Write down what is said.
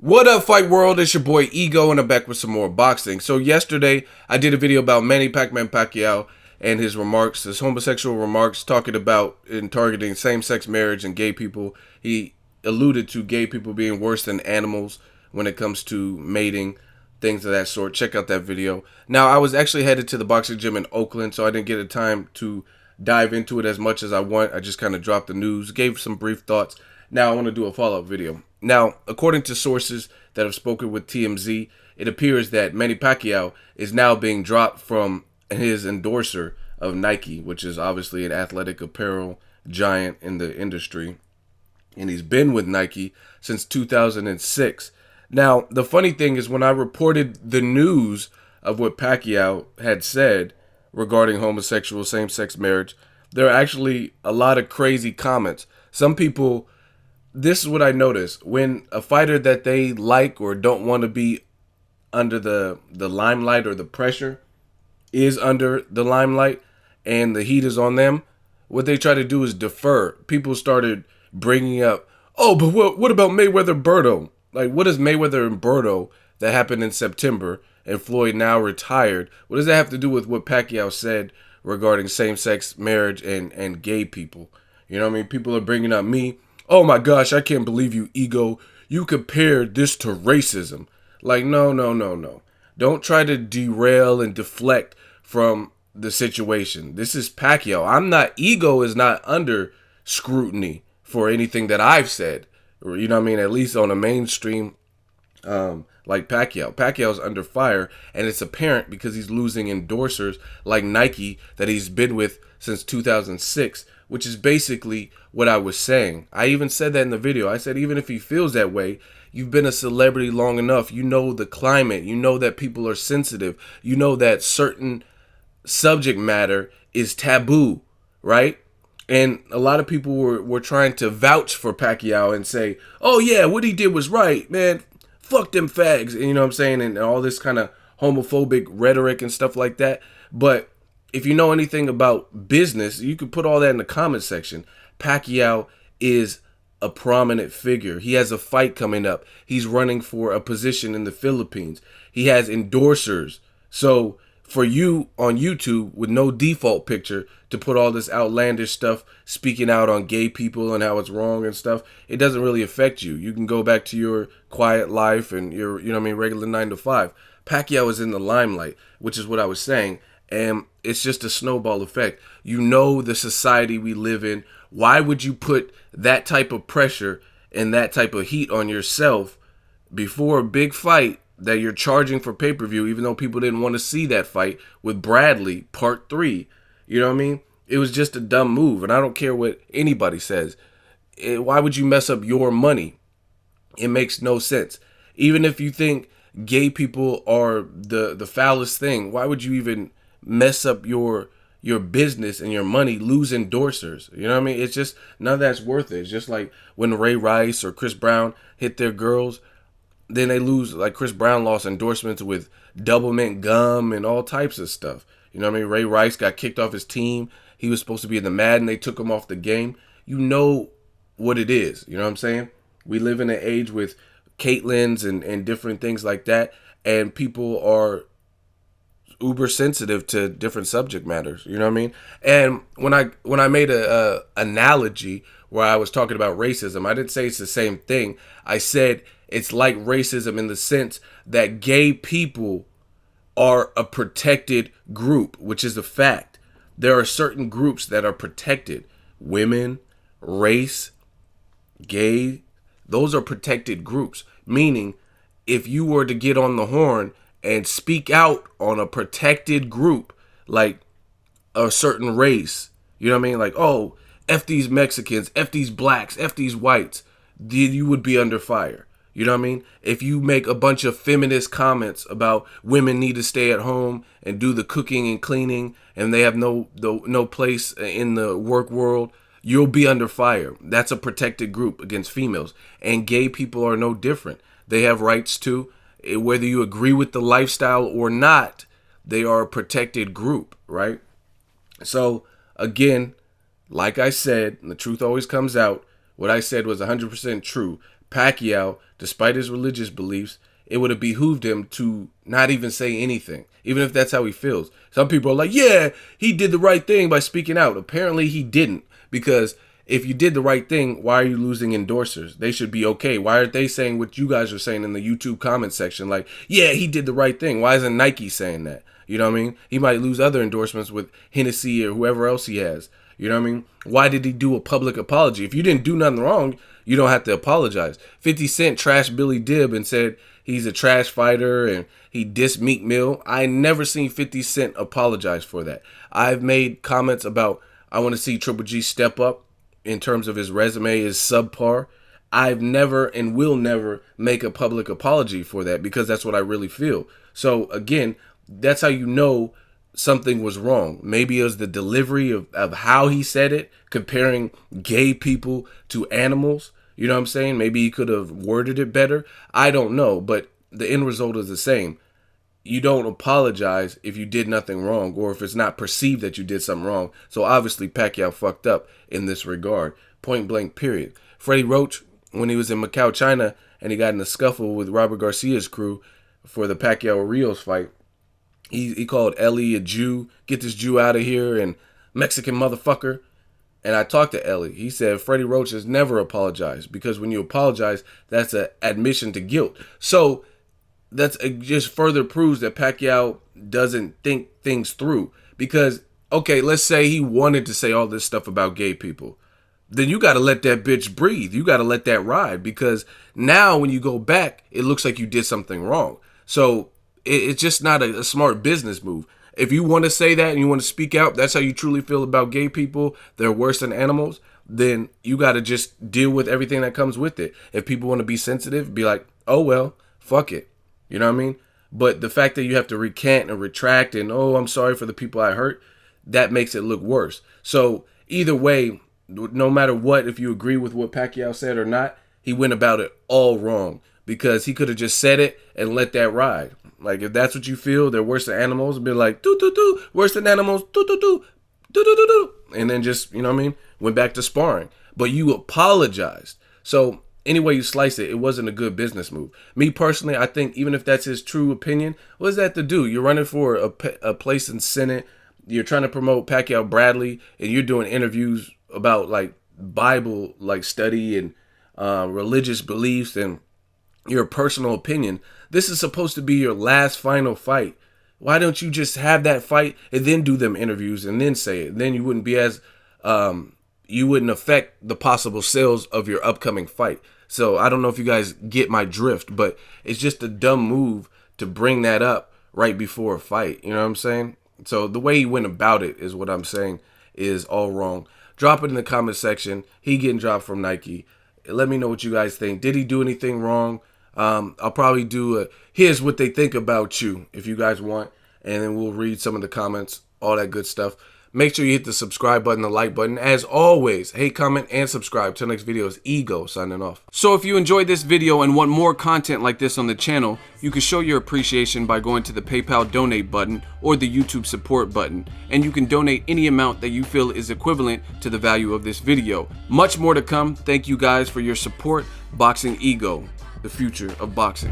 What up, Fight World? It's your boy Ego, and I'm back with some more boxing. So yesterday, I did a video about Manny Pacquiao and his remarks, his homosexual remarks, talking about and targeting same-sex marriage and gay people. He alluded to gay people being worse than animals when it comes to mating, things of that sort. Check out that video. Now, I was actually headed to the boxing gym in Oakland, so I didn't get a time to dive into it as much as I want. I just kind of dropped the news, gave some brief thoughts. Now, I want to do a follow-up video. Now, according to sources that have spoken with TMZ, it appears that Manny Pacquiao is now being dropped from his endorser of Nike, which is obviously an athletic apparel giant in the industry. And he's been with Nike since 2006. Now, the funny thing is when I reported the news of what Pacquiao had said regarding homosexual same-sex marriage, there are actually a lot of crazy comments. Some people... This is what I notice. When a fighter that they like or don't want to be under the limelight or the pressure is under the limelight and the heat is on them, what they try to do is defer. People started bringing up, oh, but what about Mayweather-Berto? Like, what is Mayweather and Berto that happened in September and Floyd now retired? What does that have to do with what Pacquiao said regarding same-sex marriage and gay people? You know what I mean? People are bringing up me. Oh my gosh, I can't believe you, Ego. You compared this to racism. Like, no. Don't try to derail and deflect from the situation. This is Pacquiao. Ego is not under scrutiny for anything that I've said. You know what I mean? At least on a mainstream like Pacquiao. Pacquiao's under fire, and it's apparent because he's losing endorsers like Nike that he's been with since 2006, which is basically what I was saying. I even said that in the video. I said even if he feels that way, you've been a celebrity long enough. You know the climate. You know that people are sensitive. You know that certain subject matter is taboo, right? And a lot of people were trying to vouch for Pacquiao and say, oh yeah, what he did was right, man. Fuck them fags, and you know what I'm saying, and all this kind of homophobic rhetoric and stuff like that. But if you know anything about business, you could put all that in the comment section. Pacquiao is a prominent figure. He has a fight coming up. He's running for a position in the Philippines. He has endorsers. So for you on YouTube with no default picture to put all this outlandish stuff speaking out on gay people and how it's wrong and stuff, it doesn't really affect you. You can go back to your quiet life and your, you know what I mean, regular 9 to 5. Pacquiao is in the limelight, which is what I was saying. And it's just a snowball effect. You know the society we live in. Why would you put that type of pressure and that type of heat on yourself before a big fight that you're charging for pay-per-view, even though people didn't want to see that fight with Bradley, part 3? You know what I mean? It was just a dumb move, and I don't care what anybody says. Why would you mess up your money? It makes no sense. Even if you think gay people are the foulest thing, why would you even mess up your business and your money, lose endorsers? You know what I mean? It's just, none of that's worth it. It's just like when Ray Rice or Chris Brown hit their girls, then they lose. Like Chris Brown lost endorsements with Double Mint gum and all types of stuff. You know what I mean? Ray Rice got kicked off his team. He was supposed to be in the Madden. They took him off the game. You know what it is. You know what I'm saying? We live in an age with Caitlyn's and different things like that, and people are uber sensitive to different subject matters. You know what I mean? And when I made a analogy where I was talking about racism, I didn't say it's the same thing. I said it's like racism in the sense that gay people are a protected group, which is a fact. There are certain groups that are protected. Women, race, gay, those are protected groups. Meaning, if you were to get on the horn and speak out on a protected group, like a certain race, you know what I mean? Like, oh, F these Mexicans, F these blacks, F these whites, then you would be under fire. You know what I mean? If you make a bunch of feminist comments about women need to stay at home and do the cooking and cleaning and they have no place in the work world, you'll be under fire. That's a protected group against females. And gay people are no different. They have rights too. Whether you agree with the lifestyle or not, they are a protected group, right? So, again, like I said, and the truth always comes out, what I said was 100% true. Pacquiao, despite his religious beliefs, it would have behooved him to not even say anything, even if that's how he feels. Some people are like, yeah, he did the right thing by speaking out. Apparently he didn't, because if you did the right thing, why are you losing endorsers? They should be okay. Why aren't they saying what you guys are saying in the YouTube comment section? Like, yeah, he did the right thing. Why isn't Nike saying that? You know what I mean? He might lose other endorsements with Hennessy or whoever else he has. You know what I mean? Why did he do a public apology? If you didn't do nothing wrong, you don't have to apologize. 50 Cent trashed Billy Dib and said he's a trash fighter and he dissed Meek Mill. I never seen 50 Cent apologize for that. I've made comments about I want to see Triple G step up in terms of his resume is subpar. I've never and will never make a public apology for that because that's what I really feel. So again, that's how you know something was wrong. Maybe it was the delivery of how he said it, comparing gay people to animals. You know what I'm saying? Maybe he could have worded it better. I don't know, but the end result is the same. You don't apologize if you did nothing wrong or if it's not perceived that you did something wrong. So obviously Pacquiao fucked up in this regard. Point blank, period. Freddie Roach, when he was in Macau, China, and he got in a scuffle with Robert Garcia's crew for the Pacquiao-Rios fight, he called Ellie a Jew, get this Jew out of here, and Mexican motherfucker. And I talked to Ellie. He said Freddie Roach has never apologized because when you apologize, that's an admission to guilt. So that's just further proves that Pacquiao doesn't think things through. Because, okay, let's say he wanted to say all this stuff about gay people. Then you got to let that bitch breathe. You got to let that ride. Because now when you go back, it looks like you did something wrong. So it's just not a smart business move. If you want to say that and you want to speak out, that's how you truly feel about gay people, they're worse than animals, then you got to just deal with everything that comes with it. If people want to be sensitive, be like, oh, well, fuck it. You know what I mean? But the fact that you have to recant and retract and, oh, I'm sorry for the people I hurt, that makes it look worse. So either way, no matter what, if you agree with what Pacquiao said or not, he went about it all wrong because he could have just said it and let that ride. Like, if that's what you feel, they're worse than animals, be like, do, worse than animals, do, and then just, you know what I mean, went back to sparring. But you apologized. So any way you slice it, it wasn't a good business move. Me personally, I think even if that's his true opinion, what does that have to do? You're running for a place in Senate. You're trying to promote Pacquiao Bradley, and you're doing interviews about, like, Bible, like, study and religious beliefs and your personal opinion. This is supposed to be your last final fight. Why don't you just have that fight and then do them interviews and then say it? Then you wouldn't be as, you wouldn't affect the possible sales of your upcoming fight. So I don't know if you guys get my drift, but it's just a dumb move to bring that up right before a fight. You know what I'm saying? So the way he went about it is what I'm saying is all wrong. Drop it in the comment section. He getting dropped from Nike. Let me know what you guys think. Did he do anything wrong? I'll probably do a here's what they think about you if you guys want, and then we'll read some of the comments, all that good stuff. Make sure you hit the subscribe button, the like button. As always, hate, comment, and subscribe. Till next video is Ego signing off. So if you enjoyed this video and want more content like this on the channel, you can show your appreciation by going to the PayPal donate button or the YouTube support button. And you can donate any amount that you feel is equivalent to the value of this video. Much more to come. Thank you guys for your support. Boxing Ego, the future of boxing.